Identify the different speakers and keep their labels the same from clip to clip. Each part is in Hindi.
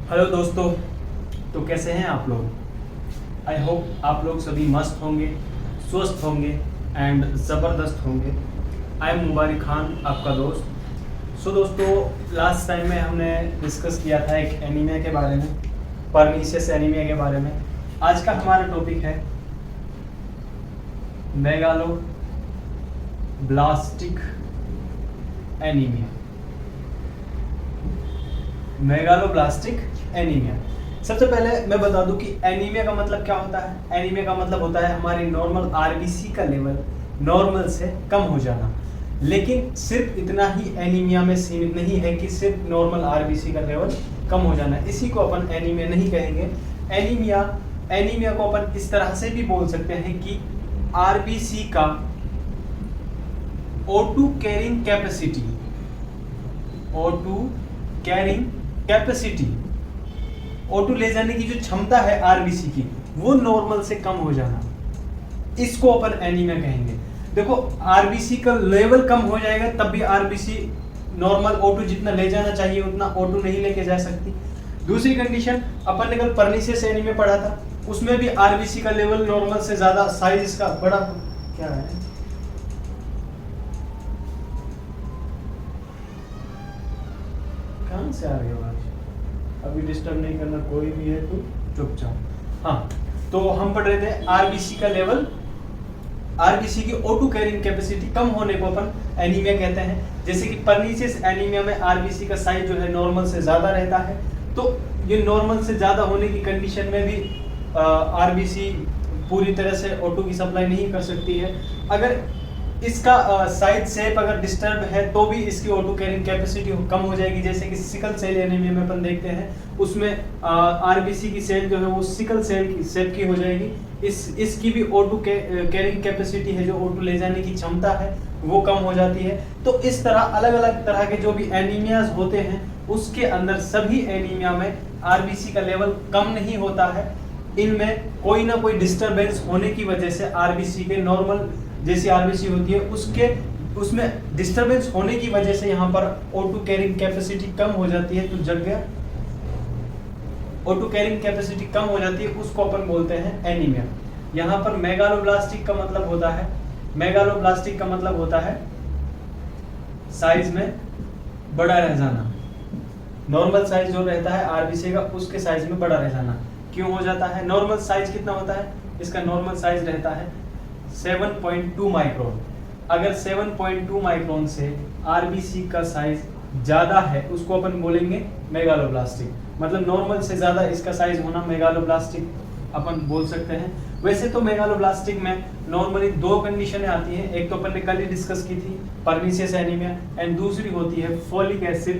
Speaker 1: हेलो दोस्तों। तो कैसे हैं आप लोग। आई होप आप लोग सभी मस्त होंगे, स्वस्थ होंगे एंड ज़बरदस्त होंगे। आई एम मुबारक खान, आपका दोस्त। सो दोस्तों, लास्ट टाइम में हमने डिस्कस किया था एक एनीमिया के बारे में, परनीशियस एनीमिया के बारे में। आज का हमारा टॉपिक है मेगालोब्लास्टिक एनीमिया। Megaloblastic anaemia. सबसे पहले मैं बता दूं कि एनीमिया का मतलब क्या होता है। एनीमिया का मतलब होता है हमारी नॉर्मल आरबीसी का लेवल नॉर्मल से कम हो जाना। लेकिन सिर्फ इतना ही एनीमिया में सीमित नहीं है कि सिर्फ नॉर्मल आरबीसी का लेवल कम हो जाना, इसी को अपन एनीमिया नहीं कहेंगे। एनीमिया को अपन इस तरह से भी बोल सकते हैं कि आरबीसी का O2 carrying capacity, O2 carrying capacity, O2 ले जाने की जो क्षमता है आरबीसी की, वो नॉर्मल से कम हो जाना, इसको अपन एनीमिया कहेंगे। देखो, आरबीसी का लेवल कम हो जाएगा तब भी आरबीसी नॉर्मल O2 जितना ले जाना चाहिए उतना O2 नहीं लेके जा सकती। दूसरी कंडीशन, अपन ने कल परनीशियस एनीमिया पढ़ा था, उसमें भी आरबीसी का लेवल नॉर्मल से ज्यादा, साइज इसका बड़ा क्या है, कहां से आ रही है आवाज? अभी डिस्टर्ब नहीं करना, कोई भी है तो चुपचाप। हाँ, तो हम पढ़ रहे थे आरबीसी का लेवल, आरबीसी की O2 कैरिंग कैपेसिटी कम होने को अपन एनीमिया कहते हैं। जैसे कि परनीशियस एनीमिया में आरबीसी का साइज जो है नॉर्मल से ज्यादा रहता है, तो ये नॉर्मल से ज्यादा होने की कंडीशन में भी आरबीसी पूरी तरह से O2 की सप्लाई नहीं कर सकती है। अगर इसका साइज शेप अगर डिस्टर्ब है तो भी इसकी O2 कैरिंग कैपेसिटी कम हो जाएगी। जैसे कि सिकल सेल एनीमिया में अपन देखते हैं, उसमें आरबीसी की सेल जो है वो सिकल सेल की शेप की हो जाएगी। इसकी भी O2 कैरिंग कैपेसिटी है, जो O2 ले जाने की क्षमता है वो कम हो जाती है। तो इस तरह अलग अलग तरह के जो भी एनीमियाज होते हैं, उसके अंदर सभी एनीमिया में आरबीसी का लेवल कम नहीं होता है। इनमें कोई ना कोई डिस्टर्बेंस होने की वजह से आरबीसी के नॉर्मल जैसी आरबीसी होती है उसमें डिस्टरबेंस होने की वजह से यहाँ पर O2 कैरिंग कैपेसिटी कम हो जाती है। तो जग गया, O2 कैरिंग कैपेसिटी कम हो जाती है, उसको अपन बोलते हैं एनीमिया। यहाँ पर मेगालोब्लास्टिक का मतलब होता है, मेगालोब्लास्टिक का मतलब होता है साइज में बड़ा रह जाना। नॉर्मल साइज जो रहता है आरबीसी का, उसके साइज में बड़ा रह जाना। क्यों हो जाता है? नॉर्मल साइज कितना होता है? इसका नॉर्मल साइज रहता है 7.2 माइक्रोन। अगर 7.2 माइक्रोन से आरबीसी का साइज ज्यादा है, उसको अपन बोलेंगे मेगालोब्लास्टिक। मतलब नॉर्मल से ज्यादा इसका साइज होना मेगालोब्लास्टिक अपन बोल सकते हैं। वैसे तो मेगालोब्लास्टिक में नॉर्मली दो कंडीशनें आती हैं। एक तो अपन ने कल ही डिस्कस की थी, परनीशियस एनीमिया, एंड दूसरी होती है folic acid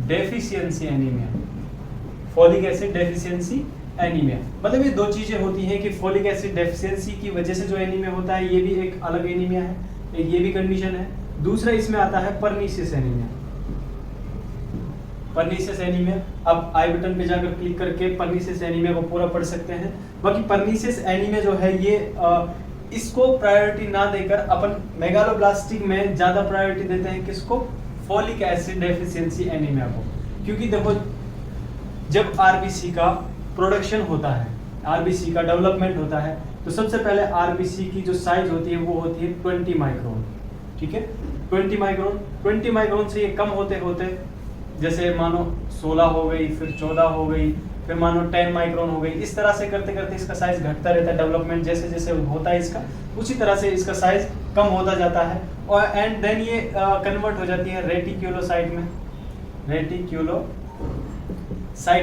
Speaker 1: deficiency anaemia. Folic acid deficiency anaemia, मतलब ये दो चीजें होती हैं कि फोलिक एसिड डेफिशिएंसी की वजह से जो एनीमिया होता है, ये भी एक अलग एनीमिया है, एक ये भी कंडीशन है। दूसरा इसमें आता है परनीशियस एनीमिया। परनीशियस एनीमिया, अब आई बटन पे जाकर क्लिक करके परनीशियस एनीमिया को पूरा पढ़ सकते हैं। बाकी परनीशियस एनीमिया जो है ये इसको प्रायोरिटी ना देकर अपन मेगालोब्लास्टिक में ज्यादा प्रायोरिटी देते हैं। किसको? फोलिक एसिड डेफिशिएंसी एनीमिया को। क्योंकि देखो, जब आरबीसी का प्रोडक्शन होता है, आरबीसी का डेवलपमेंट होता है, तो सबसे पहले आरबीसी की जो साइज होती है वो होती है 20 माइक्रोन। ठीक है, 20 माइक्रोन से ये कम होते होते, जैसे मानो 16 हो गई, फिर 14 हो गई, फिर मानो 10 माइक्रोन हो गई। इस तरह से करते करते इसका साइज घटता रहता है। डेवलपमेंट जैसे जैसे होता है इसका, उसी तरह से इसका साइज कम होता जाता है। और एंड देन ये कन्वर्ट हो जाती है रेटिक्यूलोसाइट में, रेटिक्यूलोसाइट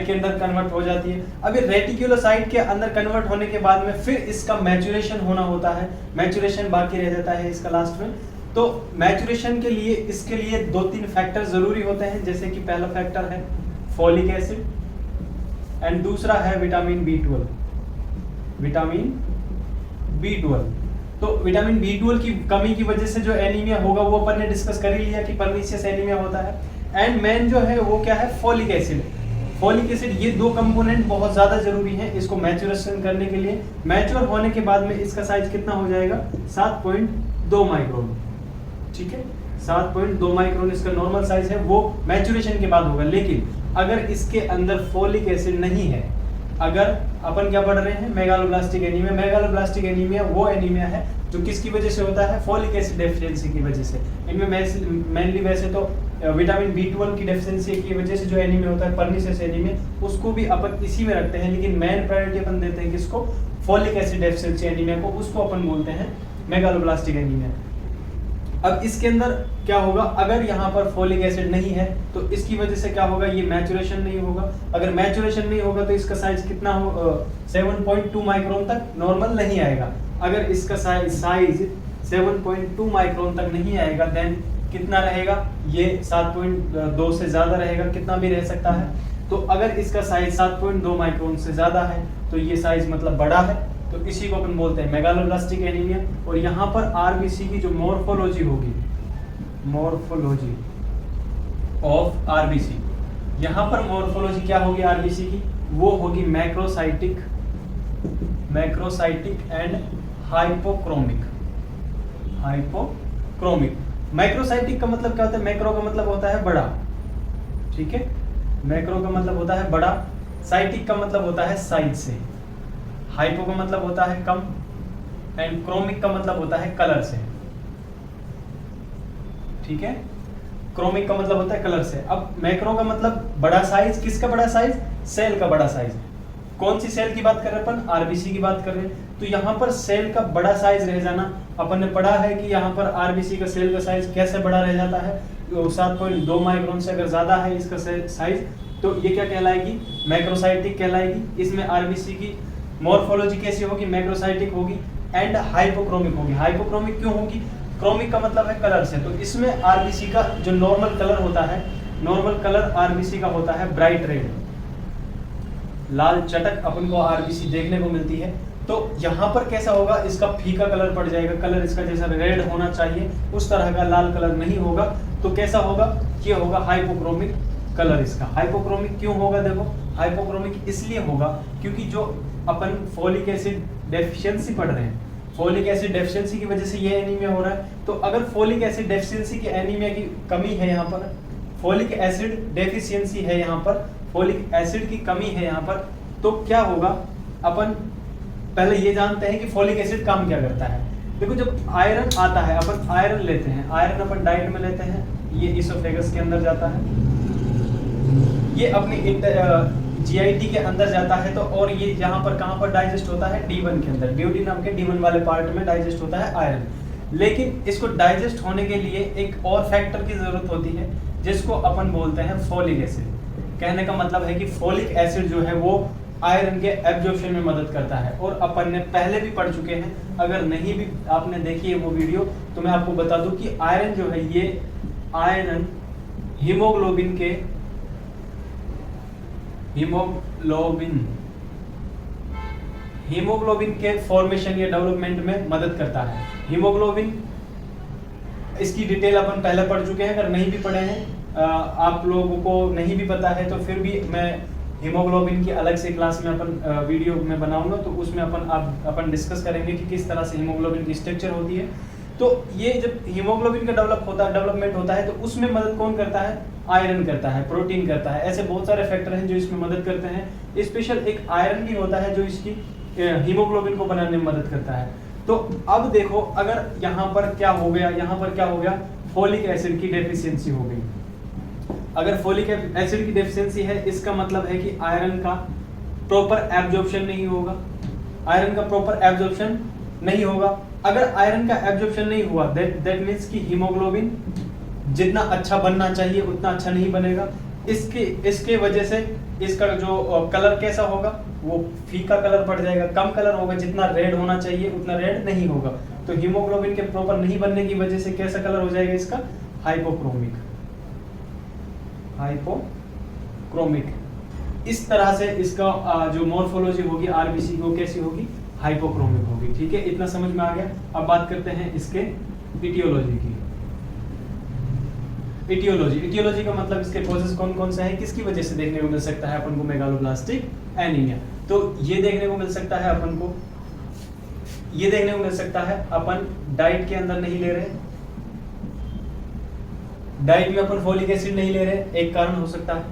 Speaker 1: के अंदर कन्वर्ट हो जाती है। अभी रेटिक्यूलोसाइट के अंदर कन्वर्ट होने के बाद में फिर इसका मैचुरेशन होना होता है। मैचुरेशन बाकी रह जाता है इसका लास्ट में। तो मैचुरेशन के लिए इसके लिए 2-3 फैक्टर जरूरी होते हैं। जैसे कि पहला फैक्टर है फोलिक एसिड एंड दूसरा है विटामिन B12। तो विटामिन B12 की कमी की वजह से जो एनीमिया होगा वो अपन ने डिस्कस कर ही लिया कि परनीशियस एनीमिया होता है। एंड मेन जो है वो क्या है? Folic acid. ये दो कंपोनेंट बहुत ज्यादा जरूरी हैं इसको मैच्योरेशन करने के लिए। मैच्योर होने के बाद में इसका साइज कितना हो जाएगा? 7.2 माइक्रोन। ठीक है, 7.2 माइक्रोन इसका नॉर्मल साइज है, वो मैच्योरेशन के बाद होगा। लेकिन अगर इसके अंदर फोलिक एसिड नहीं है, अगर अपन क्या पढ़ रहे हैं, मेगालोब्लास्टिक एनीमिया। मेगालोब्लास्टिक एनीमिया वो एनीमिया है जो किसकी वजह से होता है, फोलिक एसिड डेफिशिएंसी की वजह से। इनमें मेनली वैसे तो विटामिन B12 की डेफिशिएंसी की वजह से जो एनीमिया होता है, पर्निशियस एनीमिया, उसको भी अपन इसी में रखते हैं, लेकिन मेन प्रायोरिटी अपन देते हैं किसको, फोलिक एसिड डेफिशिएंसी एनीमिया को, उसको अपन बोलते हैं मेगालोब्लास्टिक एनीमिया। अब इसके अंदर क्या होगा, अगर यहाँ पर फोलिक एसिड नहीं है तो इसकी वजह से क्या होगा, ये मैचुरेशन नहीं होगा। अगर मैचुरेशन नहीं होगा तो इसका साइज कितना हो, 7.2 माइक्रोन तक नॉर्मल नहीं आएगा। अगर इसका साइज 7.2 माइक्रोन तक नहीं आएगा देन कितना रहेगा, ये 7.2 से ज्यादा रहेगा, कितना भी रह सकता है। तो अगर इसका साइज 7.2 माइक्रोन से ज्यादा है तो ये साइज मतलब बड़ा है, तो इसी को अपन बोलते हैं मेगालोब्लास्टिक एनीमिया। और यहाँ पर आरबीसी की जो मॉर्फोलॉजी होगी, मॉर्फोलॉजी ऑफ आरबीसी, यहाँ पर मॉर्फोलॉजी क्या होगी आरबीसी की, वो होगी macrocytic, macrocytic and hypochromic. Hypochromic, macrocytic का मतलब क्या होता है, मैक्रो का मतलब होता है बड़ा, ठीक है, मैक्रो का मतलब होता है बड़ा, साइटिक का मतलब होता है साइज से, हाइपो का मतलब होता है कम, एंड क्रोमिक का मतलब होता है कलर से, ठीक है, क्रोमिक का मतलब होता है कलर से। अब मैक्रो का मतलब बड़ा साइज, किसका बड़ा साइज, सेल का बड़ा साइज। कौन सी सेल की बात कर रहे हैं अपन, आरबीसी की बात कर रहे हैं। तो यहाँ पर सेल का बड़ा साइज रह जाना, अपन ने पढ़ा है कि यहाँ पर आरबीसी का सेल का साइज कैसे बड़ा रह जाता है, 7.2 माइक्रोन से अगर ज्यादा है इसका साइज, तो ये क्या कहलाएगी, मैक्रोसाइटिक कहलाएगी। इसमें आरबीसी की मॉर्फोलॉजी कैसी होगी, मैक्रोसाइटिक होगी एंड हाइपोक्रोमिक होगी। हाइपोक्रोमिक क्यों होगी, क्रोमिक का मतलब है कलर से। तो इसमें आरबीसी का जो नॉर्मल कलर होता है, नॉर्मल कलर आरबीसी का होता है ब्राइट रेड, लाल चटक अपन को आरबीसी देखने को मिलती है। तो यहाँ पर कैसा होगा, इसका फीका कलर पड़ जाएगा, कलर इसका जैसा रेड होना चाहिए उस तरह का लाल कलर नहीं होगा, तो कैसा होगा, ये होगा हाइपोक्रोमिक कलर इसका। हाइपोक्रोमिक क्यों होगा, देखो हाइपोक्रोमिक इसलिए होगा क्योंकि जो अपन फोलिक एसिड डेफिशिएंसी पढ़ रहे हैं, फोलिक एसिड डेफिशिएंसी की वजह से ये एनीमिया हो रहा है। तो अगर फोलिक एसिड डेफिशिएंसी की एनीमिया की कमी है, यहाँ पर फोलिक एसिड डेफिशिएंसी है, यहाँ पर फोलिक एसिड की कमी है यहाँ पर, तो क्या होगा, अपन पहले ये जानते हैं कि फोलिक एसिड काम क्या करता है। देखो जब आयरन आता है, अपन आयरन लेते हैं, आयरन अपन डाइट में लेते हैं, ये इसोफेगस के अंदर जाता है, ये अपनी जीआईटी के अंदर जाता है, तो और ये यहाँ पर कहाँ पर डाइजेस्ट होता है, D1 के अंदर, ड्यूडिनम के D1 वाले पार्ट में डाइजेस्ट होता है आयरन। लेकिन इसको डाइजेस्ट होने के लिए एक और फैक्टर की जरूरत होती है जिसको अपन बोलते हैं फोलिक एसिड। कहने का मतलब है कि फोलिक एसिड जो है वो आयरन के एब्जॉर्प्शन में मदद करता है, और अपन ने पहले भी पढ़ चुके हैं। अगर नहीं भी आपने देखी है वो वीडियो, तो मैं आपको बता दूं कि आयरन जो है, ये आयरन हीमोग्लोबिन के फॉर्मेशन या डेवलपमेंट में मदद करता है। हीमोग्लोबिन, इसकी डिटेल अपन पहले पढ़ चुके हैं, अगर नहीं भी पढ़े हैं, आप लोगों को नहीं भी पता है तो फिर भी मैं हीमोग्लोबिन की अलग से क्लास में अपन वीडियो में बनाऊंगा, तो उसमें अपन डिस्कस करेंगे कि किस तरह से हीमोग्लोबिन की स्ट्रक्चर होती है। तो ये जब हीमोग्लोबिन का डेवलपमेंट होता है तो उसमें मदद कौन करता है, आयरन करता है, प्रोटीन करता है, ऐसे बहुत सारे फैक्टर हैं जो इसमें मदद करते हैं। स्पेशल एक आयरन भी होता है जो इसकी हीमोग्लोबिन को बनाने में मदद करता है। तो अब देखो, अगर यहाँ पर क्या हो गया, फोलिक एसिड की डेफिशिएंसी हो गई। अगर फोलिक एसिड की डेफिशिएंसी है, इसका मतलब है कि आयरन का प्रॉपर एब्जॉर्प्शन नहीं होगा। अगर आयरन का एब्जॉर्प्शन नहीं हुआ, दैट मींस कि हीमोग्लोबिन जितना अच्छा बनना चाहिए उतना अच्छा नहीं बनेगा। इसके वजह से इसका जो कलर कैसा होगा, वो फीका कलर पड़ जाएगा, कम कलर होगा, जितना रेड होना चाहिए उतना रेड नहीं होगा। तो हीमोग्लोबिन के प्रॉपर नहीं बनने की वजह से कैसा कलर हो जाएगा इसका, हाइपोक्रोमिक। इस तरह से इसका जो मॉर्फोलॉजी होगी आरबीसी को कैसी होगी, हाइपोक्रोमिक होगी। ठीक है, इतना समझ में आ गया। अब बात करते हैं इसके इटियोलॉजी की। इटियोलॉजी का मतलब इसके कॉजेस कौन कौन से हैं, किसकी वजह से देखने को मिल सकता है अपन को मेगालोब्लास्टिक एनीमिया। तो ये देखने को मिल सकता है अपन को, ये देखने को मिल सकता है अपन डाइट के अंदर नहीं ले रहे, डाइट में अपन फोलिक एसिड नहीं ले रहे, एक कारण हो सकता है।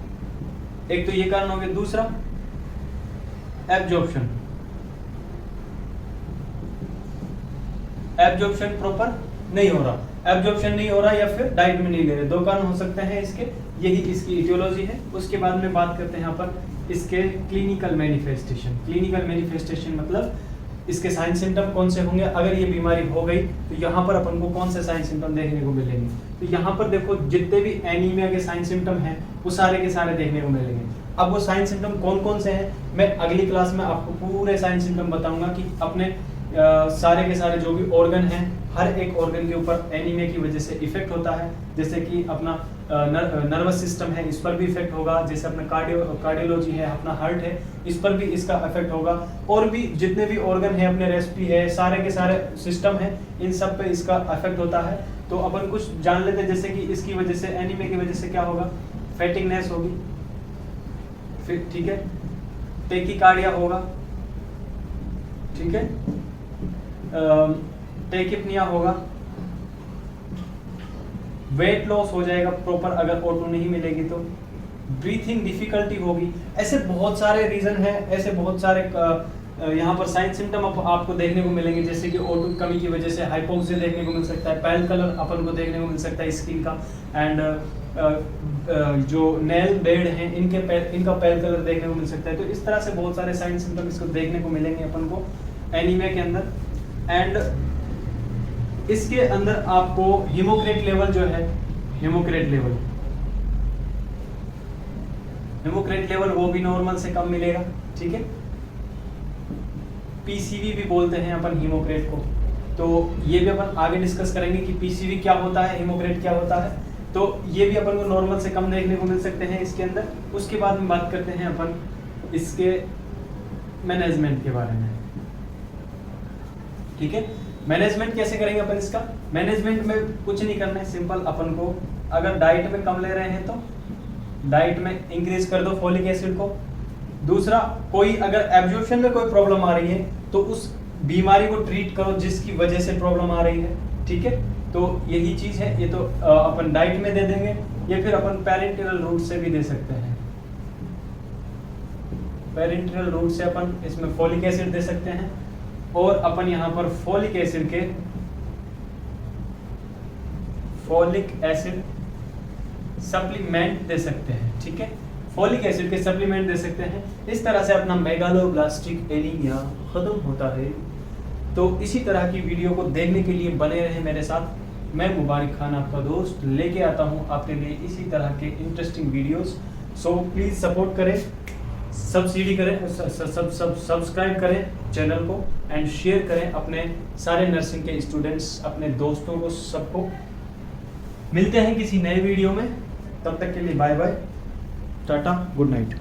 Speaker 1: एक तो ये कारण हो गया, दूसरा एब्जॉर्प्शन, एब्जॉर्प्शन प्रॉपर नहीं हो रहा, एब्जॉर्प्शन नहीं हो रहा या फिर डाइट में नहीं ले रहे, दो कारण हो सकते हैं इसके, यही इसकी इटियोलॉजी है। उसके बाद में बात करते हैं यहाँ पर इसके क्लिनिकल मैनिफेस्टेशन। क्लिनिकल मैनिफेस्टेशन मतलब इसके साइन सिम्टम कौन से होंगे, अगर ये बीमारी हो गई तो यहाँ पर अपन को कौन से साइन सिम्टम देखने को मिलेंगे। तो यहाँ पर देखो जितने भी एनीमिया के साइन सिम्टम हैं वो सारे के सारे देखने को मिलेंगे। अब वो साइन सिम्टम कौन कौन से हैं, मैं अगली क्लास में आपको पूरे साइन सिम्टम बताऊंगा कि अपने सारे के सारे जो भी ऑर्गन हैं, हर एक ऑर्गन के ऊपर एनीमिया की वजह से इफेक्ट होता है। जैसे कि अपना नर्वस सिस्टम है, इस पर भी इफेक्ट होगा, जैसे अपना कार्डियोलॉजी है, अपना हार्ट है, इस पर भी इसका इफेक्ट होगा, और भी जितने भी ऑर्गन है, अपने रेस्पिरेटरी है, सारे के सारे सिस्टम है, इन सब पे इसका इफेक्ट होता है। तो अपन कुछ जान लेते हैं, जैसे कि इसकी वजह से, एनीमिया की वजह से क्या होगा, फैटिगनेस होगी, फिर ठीक है, टेकिकार्डिया होगा, ठीक है, टेकिपनिया होगा, वेट लॉस हो जाएगा प्रॉपर अगर O2 नहीं मिलेगी तो, ब्रीथिंग डिफिकल्टी होगी। ऐसे बहुत सारे रीजन हैं, ऐसे बहुत सारे यहाँ पर साइन सिम्टम आपको देखने को मिलेंगे, जैसे कि O2 कमी की वजह से हाइपोक्सिया देखने को मिल सकता है, पेल कलर अपन को देखने को मिल सकता है स्किन का, एंड जो नेल बेड हैं इनका पेल कलर देखने को मिल सकता है। तो इस तरह से बहुत सारे साइन सिम्टम इसको देखने को मिलेंगे अपन को एनीमिया के अंदर। एंड इसके अंदर आपको हीमोक्रेट लेवल जो है, हीमोक्रेट लेवल वो भी नॉर्मल से कम मिलेगा, ठीक है। पीसीवी भी बोलते हैं अपन हीमोक्रेट को, तो ये भी अपन आगे डिस्कस करेंगे कि पीसीवी क्या होता है, हीमोक्रेट क्या होता है। तो ये भी अपन को नॉर्मल से कम देखने को मिल सकते हैं इसके अंदर। उसके बाद में बात करते हैं अपन इसके मैनेजमेंट के बारे में, ठीक है। मैनेजमेंट कैसे करेंगे अपन इसका, मैनेजमेंट में कुछ नहीं करना है, सिंपल अपन को अगर डाइट में कम ले रहे हैं तो डाइट में इंक्रीज कर दो फोलिक एसिड को। दूसरा, कोई अगर एब्जॉर्प्शन में कोई प्रॉब्लम आ रही है तो उस बीमारी को ट्रीट करो जिसकी वजह से प्रॉब्लम आ रही है, ठीक है। तो यही चीज है, ये तो अपन डाइट में दे देंगे, या फिर अपन पेरेंटल रूट से भी दे सकते हैं। पेरेंटल रूट से अपन इसमें फोलिक एसिड दे सकते हैं, और अपन यहाँ पर फोलिक एसिड सप्लीमेंट दे सकते हैं, ठीक है। फोलिक एसिड के सप्लीमेंट दे सकते हैं। इस तरह से अपना मेगालोब्लास्टिक एनीमिया खत्म होता है। तो इसी तरह की वीडियो को देखने के लिए बने रहे मेरे साथ। मैं मुबारक खान आपका दोस्त लेके आता हूँ आपके लिए इसी तरह के interesting videos. So please support करें, सब्सक्राइब करें चैनल को, एंड शेयर करें अपने सारे नर्सिंग के स्टूडेंट्स, अपने दोस्तों को, सबको। मिलते हैं किसी नए वीडियो में, तब तक के लिए bye bye, tata, good night.